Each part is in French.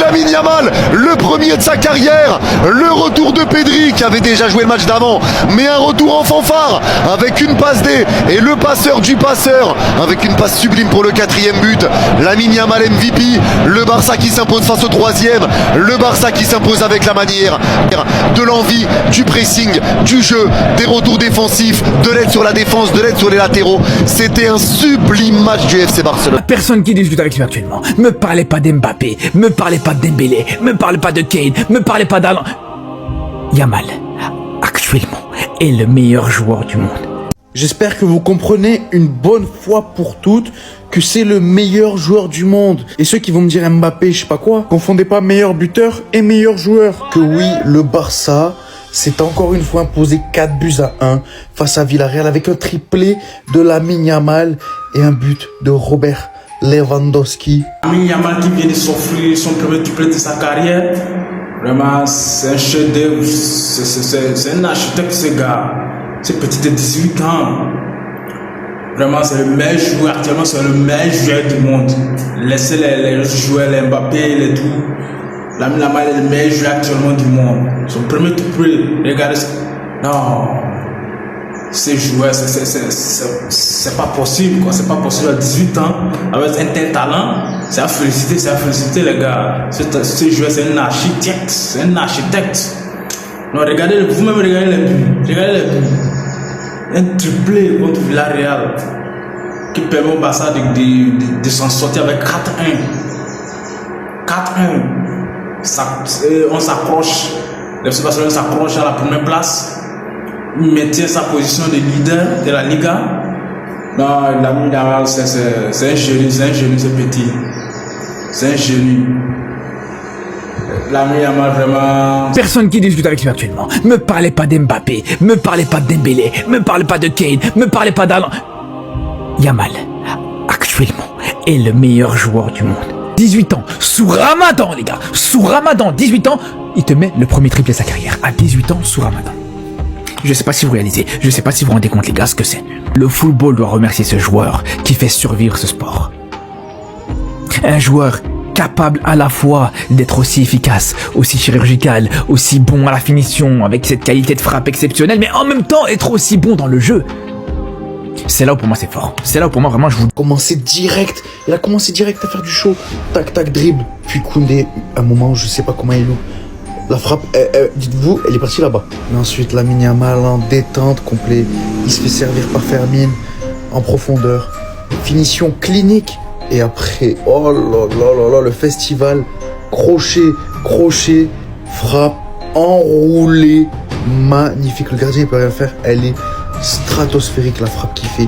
Lamine Yamal, le premier de sa carrière, le retour de Pedri qui avait déjà joué le match d'avant, mais un retour en fanfare avec une passe D et le passeur du passeur avec une passe sublime pour le 4e but. Lamine Yamal MVP, le Barça qui s'impose face au 3e, le Barça qui s'impose avec la manière, de l'envie, du pressing, du jeu, des retours défensifs, de l'aide sur la défense, de l'aide sur les latéraux. C'était un sublime match du FC Barcelone. Personne qui discute avec lui actuellement. Me parlez pas d'Mbappé, me parlez pas de Dembélé, me parlez pas de Kane, me parlez pas d'Alan. Yamal, actuellement, est le meilleur joueur du monde. J'espère que vous comprenez une bonne fois pour toutes que c'est le meilleur joueur du monde. Et ceux qui vont me dire Mbappé, je sais pas quoi, confondez pas meilleur buteur et meilleur joueur. Que oui, le Barça s'est encore une fois imposé 4-1 face à Villarreal avec un triplé de Lamine Yamal et un but de Robert Lewandowski. Lamine Yamal qui vient de s'offrir son premier triplé de sa carrière. Vraiment, c'est un chef-d'œuvre, c'est un architecte ce gars. C'est petit de 18 ans. Vraiment, c'est le meilleur joueur. Actuellement, c'est le meilleur joueur du monde. Laissez les joueurs, les Mbappé, les tout. Lamine Yamal est le meilleur joueur actuellement du monde. Son premier triplé, regardez ça. Non. Ces joueurs, c'est pas possible, quoi. C'est pas possible à 18 ans, avec un tel talent. C'est à féliciter les gars. Ce joueur, c'est un architecte. Non, regardez, vous-même regardez les buts. Un triplé contre Villarreal qui permet au Barça de s'en sortir avec 4-1. 4-1. On s'accroche. Le FC Barcelone s'accroche à la première place. Il maintient sa position de leader de la Liga. Non, Lamine Yamal, c'est un génie, ce petit. C'est un génie. Lamine Yamal, vraiment. Personne qui discute avec lui actuellement. Me parlez pas d'Mbappé, me parlez pas de Dembélé, me parlez pas de Kane, me parlez pas d'Alan. Yamal, actuellement, est le meilleur joueur du monde. 18 ans, sous Ramadan, les gars, sous Ramadan, 18 ans, il te met le premier triplé de sa carrière. À 18 ans, sous Ramadan. Je sais pas si vous réalisez, je sais pas si vous vous rendez compte, les gars, ce que c'est. Le football doit remercier ce joueur qui fait survivre ce sport. Un joueur capable à la fois d'être aussi efficace, aussi chirurgical, aussi bon à la finition, avec cette qualité de frappe exceptionnelle, mais en même temps être aussi bon dans le jeu. C'est là où pour moi c'est fort. C'est là où pour moi vraiment je vous... Il a commencé direct à faire du show. Tac, tac, dribble. Puis Koundé, à un moment, je sais pas comment il loue. La frappe, dites-vous, elle est partie là-bas. Mais ensuite, Lamine Yamal en détente complet. Il se fait servir par Fermin en profondeur. Finition clinique. Et après, oh là, le festival. Crochet, frappe, enroulé. Magnifique. Le gardien, il peut rien faire. Elle est stratosphérique, la frappe qui fait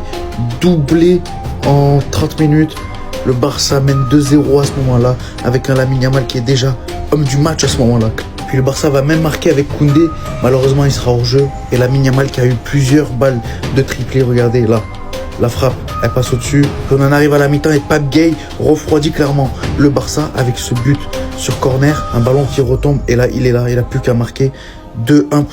doubler en 30 minutes. Le Barça mène 2-0 à ce moment-là, avec un Lamine Yamal qui est déjà homme du match à ce moment-là. Puis le Barça va même marquer avec Koundé. Malheureusement, il sera hors jeu. Et Lamine Yamal qui a eu plusieurs balles de triplé. Regardez là, la frappe, elle passe au-dessus. Puis on en arrive à la mi-temps et Pape Gay refroidit clairement le Barça avec ce but sur corner. Un ballon qui retombe et là, il est là. Il n'a plus qu'à marquer. 2-1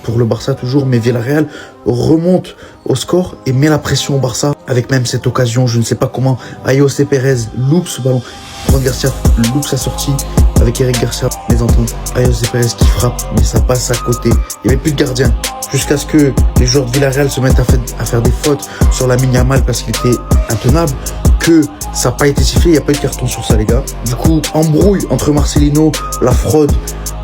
pour le Barça toujours, mais Villarreal remonte au score et met la pression au Barça avec même cette occasion, je ne sais pas comment, Ayoce Pérez loupe ce ballon, Juan Garcia loupe sa sortie avec Eric Garcia, les ententes, Ayoce Pérez qui frappe, mais ça passe à côté, il n'y avait plus de gardien, jusqu'à ce que les joueurs de Villarreal se mettent à faire des fautes sur Lamine Yamal parce qu'il était intenable, que ça n'a pas été sifflé, il n'y a pas eu de carton sur ça les gars. Du coup, embrouille entre Marcelino, la fraude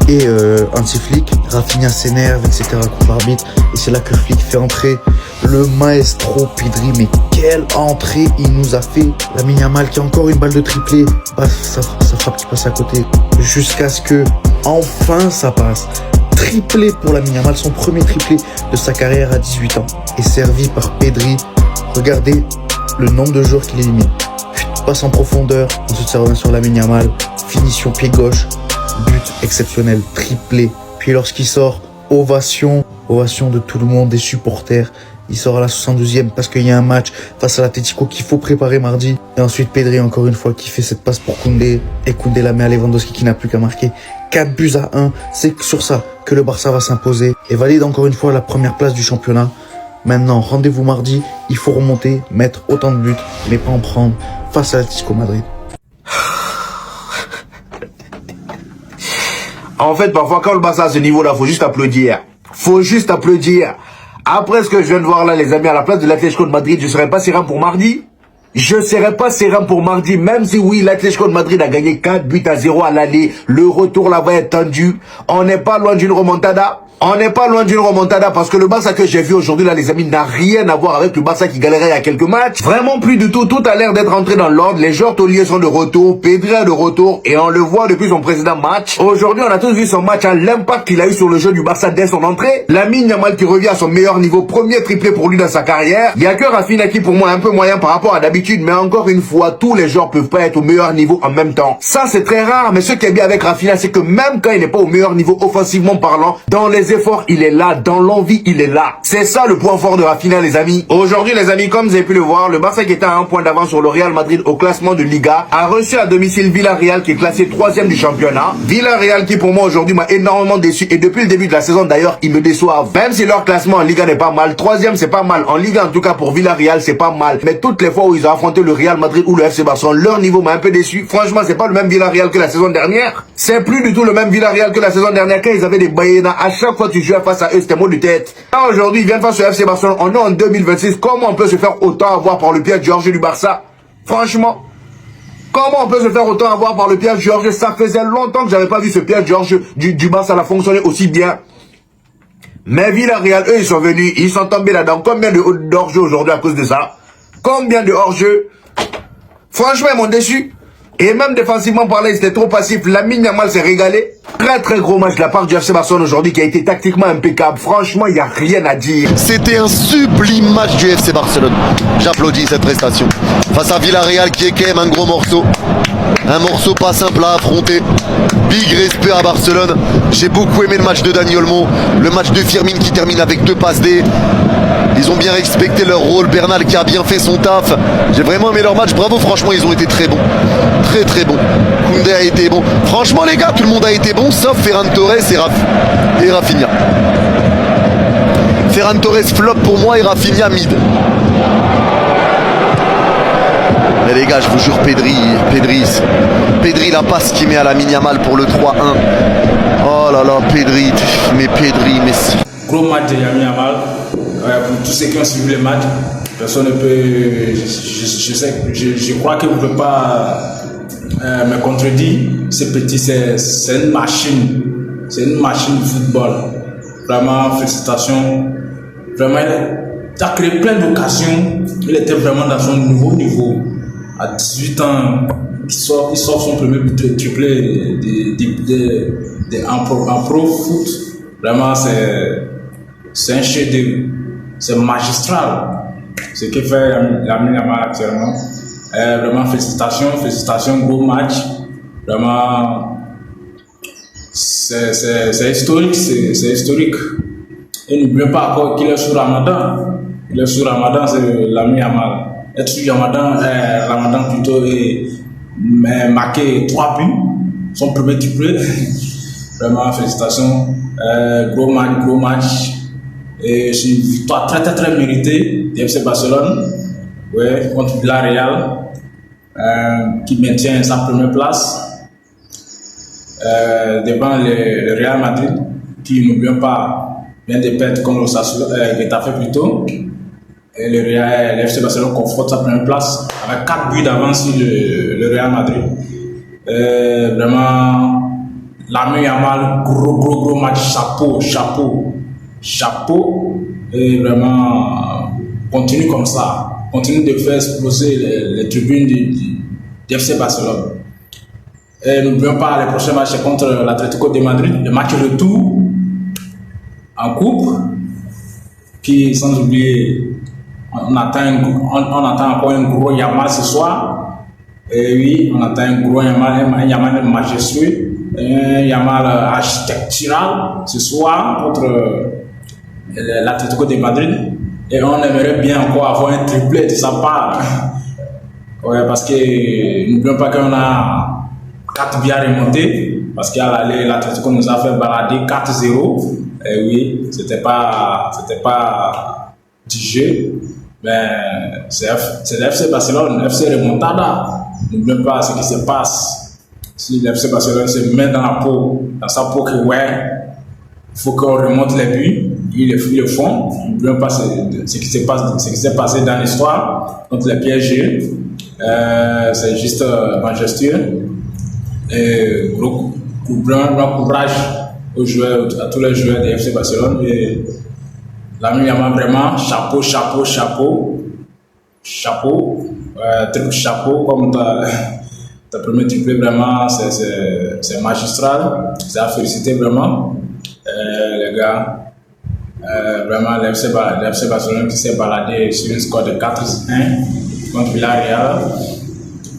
et Hansi Flick, Rafinha s'énerve, etc. contre l'arbitre. Et c'est là que Flick fait entrer le maestro Pedri. Mais quelle entrée il nous a fait. Lamine Yamal qui a encore une balle de triplé. Ça frappe qui passe à côté. Jusqu'à ce que, enfin, ça passe. Triplé pour Lamine Yamal, son premier triplé de sa carrière à 18 ans. Et servi par Pedri. Regardez le nombre de joueurs qu'il élimine. Passe en profondeur. Ensuite, ça revient sur Lamine Yamal. Finition pied gauche. But exceptionnel, triplé. Puis lorsqu'il sort, ovation de tout le monde, des supporters. Il sort à la 72e parce qu'il y a un match face à l'Atlético qu'il faut préparer mardi. Et ensuite Pedri encore une fois qui fait cette passe pour Koundé. Et Koundé la met à Lewandowski qui n'a plus qu'à marquer. 4-1. C'est sur ça que le Barça va s'imposer et valide encore une fois la première place du championnat. Maintenant, rendez-vous mardi. Il faut remonter, mettre autant de buts, mais pas en prendre face à l'Atlético Madrid. En fait, parfois, quand le Barça à ce niveau-là, faut juste applaudir. Faut juste applaudir. Après ce que je viens de voir là, les amis, à la place de l'Atlético de Madrid, je serais pas serein pour mardi. Je serais pas serein pour mardi, même si oui, l'Atlético de Madrid a gagné 4-0 à l'aller. Le retour là-bas est tendu. On n'est pas loin d'une remontada. On n'est pas loin d'une remontada parce que le Barça que j'ai vu aujourd'hui là, les amis, n'a rien à voir avec le Barça qui galérait il y a quelques matchs. Vraiment plus du tout. Tout a l'air d'être rentré dans l'ordre. Les joueurs tauliers sont de retour. Pedri est de retour et on le voit depuis son précédent match. Aujourd'hui, on a tous vu son match, l'impact qu'il a eu sur le jeu du Barça dès son entrée. Lamine Yamal qui revient à son meilleur niveau. Premier triplé pour lui dans sa carrière. Il y a que Rafinha qui pour moi est un peu moyen par rapport à d'habitude. Mais encore une fois, tous les joueurs peuvent pas être au meilleur niveau en même temps. Ça, c'est très rare. Mais ce qui est bien avec Rafinha, c'est que même quand il n'est pas au meilleur niveau offensivement parlant, dans les efforts, il est là. Dans l'envie, il est là. C'est ça le point fort de Rafinha, les amis. Aujourd'hui, les amis, comme vous avez pu le voir, le Barça qui était à un point d'avance sur le Real Madrid au classement de Liga a reçu à domicile Villarreal qui est classé 3e du championnat. Villarreal qui pour moi aujourd'hui m'a énormément déçu et depuis le début de la saison d'ailleurs, ils me déçoivent. Même si leur classement en Liga n'est pas mal, 3e c'est pas mal. En Liga en tout cas pour Villarreal c'est pas mal. Mais toutes les fois où ils ont affronté le Real Madrid ou le FC Barcelone, leur niveau m'a un peu déçu. Franchement, c'est pas le même Villarreal que la saison dernière. C'est plus du tout le même Villarreal que la saison dernière quand ils avaient des Bayena. À chaque fois que tu jouais face à eux, c'était mot de tête. Là aujourd'hui, ils viennent face au FC Barcelone. On est en 2026. Comment on peut se faire autant avoir par le pied de Jorge du Barça? Franchement, comment on peut se faire autant avoir par le piège Georges? Ça faisait longtemps que j'avais pas vu ce piège Georges du Barça a fonctionné aussi bien. Mais Villarreal, eux, ils sont venus, ils sont tombés là-dedans. Combien de hors-jeu aujourd'hui à cause de ça? Combien de hors-jeu? Franchement, ils m'ont déçu. Et même défensivement parlant, c'était trop passif. Lamine Yamal s'est régalé. Très très gros match de la part du FC Barcelone aujourd'hui qui a été tactiquement impeccable. Franchement, il n'y a rien à dire. C'était un sublime match du FC Barcelone. J'applaudis cette prestation. Face à Villarreal qui est quand même un gros morceau. Un morceau pas simple à affronter. Big respect à Barcelone. J'ai beaucoup aimé le match de Dani Olmo. Le match de Firmin qui termine avec 2 passes D. Ils ont bien respecté leur rôle. Bernal qui a bien fait son taf. J'ai vraiment aimé leur match. Bravo, franchement, ils ont été très bons. Très très bons. Koundé a été bon. Franchement, les gars, tout le monde a été bon, sauf Ferran Torres et Rafinha. Ferran Torres flop pour moi et Rafinha mid. Mais les gars, je vous jure, Pedri, la passe qu'il met à Lamine Yamal pour le 3-1. Oh là là, Pedri, mais si. Gros match de Lamine Yamal. Pour tous ceux qui ont suivi le match, personne ne peut. Je crois que vous ne pouvez pas me contredire. Ce petit, c'est une machine. C'est une machine de football. Vraiment, félicitations. Vraiment, il a créé plein d'occasions. Il était vraiment dans son nouveau niveau. À 18 ans, il sort son premier triplé en pro foot. Vraiment, c'est un chef-d'œuvre. C'est magistral. Ce que fait Lamine Yamal actuellement. Vraiment, félicitations, gros match. Vraiment, c'est historique, c'est historique. Et n'oubliez pas encore qu'il est sous Ramadan. Il est sous Ramadan, c'est Lamine Yamal. Être sous Ramadan plutôt et marqué 3 buts, son premier triplé. Vraiment, félicitations. Gros match. Et c'est une victoire très très très méritée du FC Barcelone, ouais, contre Villarreal, qui maintient sa première place devant le Real Madrid, qui n'oublie pas vient de perdre contre le Getafe plutôt. Et le FC Barcelone conforte sa première place avec 4 buts d'avance sur le Real Madrid. Vraiment, Lamine Yamal, gros match, chapeau, et vraiment continue comme ça, continue de faire exploser les tribunes du FC Barcelone. Et n'oublions pas les prochains matchs contre l'Atlético de Madrid, le match retour en coupe, qui sans oublier, on attend encore un gros Yamal ce soir. Et oui, on attend un gros Yamal, un Yamal majestueux, un Yamal architectural ce soir contre l'Atlético de Madrid, et on aimerait bien encore avoir un triplé de sa part. Ouais, parce que n'oublions pas qu'on a 4 bien remontés, parce qu'à l'aller, l'Atlético nous a fait balader 4-0. Et oui, c'était pas du jeu, mais c'est le FC Barcelone, FC Remontada. N'oublions pas ce qui se passe. Si l'FC Barcelone se met dans sa peau que ouais, il faut qu'on remonte les buts, ils le font. N'oublions pas ce qui s'est passé dans l'histoire contre les PSG. C'est juste majestueux. Et gros courage aux joueurs, à tous les joueurs de FC Barcelone. Et Lamine Yamal, vraiment, chapeau. Triple chapeau, comme ta première triplé, vraiment, c'est magistral. C'est à féliciter vraiment, les gars. Vraiment, l'FC Barcelone qui s'est baladé sur une score de 4-1 contre Villarreal.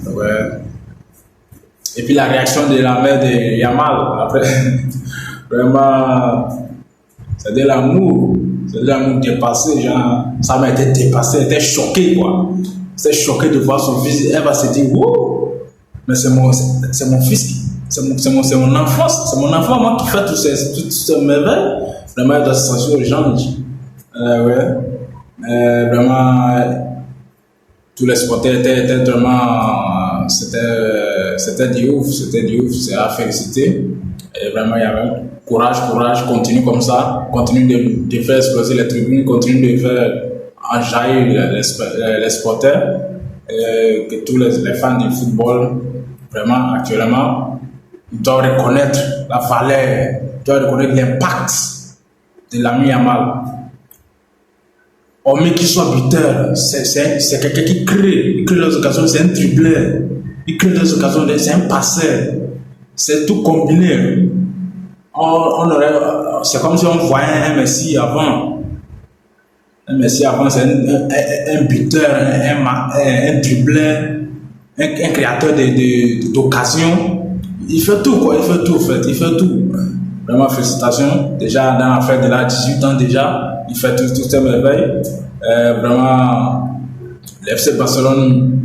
Ouais. Et puis la réaction de la mère de Yamal, après, vraiment, c'est de l'amour dépassé, genre, ça m'a été dépassé, elle était choquée, quoi. Elle était choquée de voir son fils, elle va se dire, wow, mais c'est mon fils, c'est mon enfant, moi qui fait toutes ces merveilles. Vraiment, elle doit se sentir aux gens. Vraiment, tous les supporters étaient vraiment, c'était du ouf, c'est à féliciter. Et vraiment, il y avait courage, continue comme ça, continue de faire exploser les tribunes, continue de faire enjaillir les supporters, que tous les fans du football, vraiment, actuellement, doivent reconnaître la valeur, doivent reconnaître l'impact de Lamine Yamal. Hormis qu'il soit buteur, c'est quelqu'un qui crée les occasions, c'est un dribbleur, il crée les occasions, c'est un passeur, c'est tout combiné. C'est comme si on voyait un Messi avant. Un Messi avant, c'est un buteur, un dribbleur, un créateur d'occasions. Il fait tout, quoi, il fait tout. Vraiment, félicitations. Déjà, dans l'affaire de là, 18 ans déjà, il fait toutes ces merveilles. Vraiment, l'FC Barcelone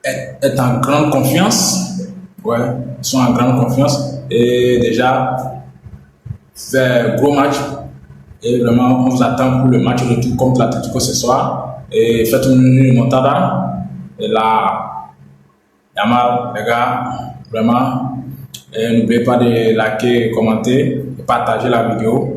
est en grande confiance. Ouais, ils sont en grande confiance. Et déjà, fait un gros match. Et vraiment, on vous attend pour le match retour contre l'Atlético ce soir. Et faites une remontada. Et là, Yamal, les gars, vraiment. Et n'oubliez pas de liker, commenter et partager la vidéo.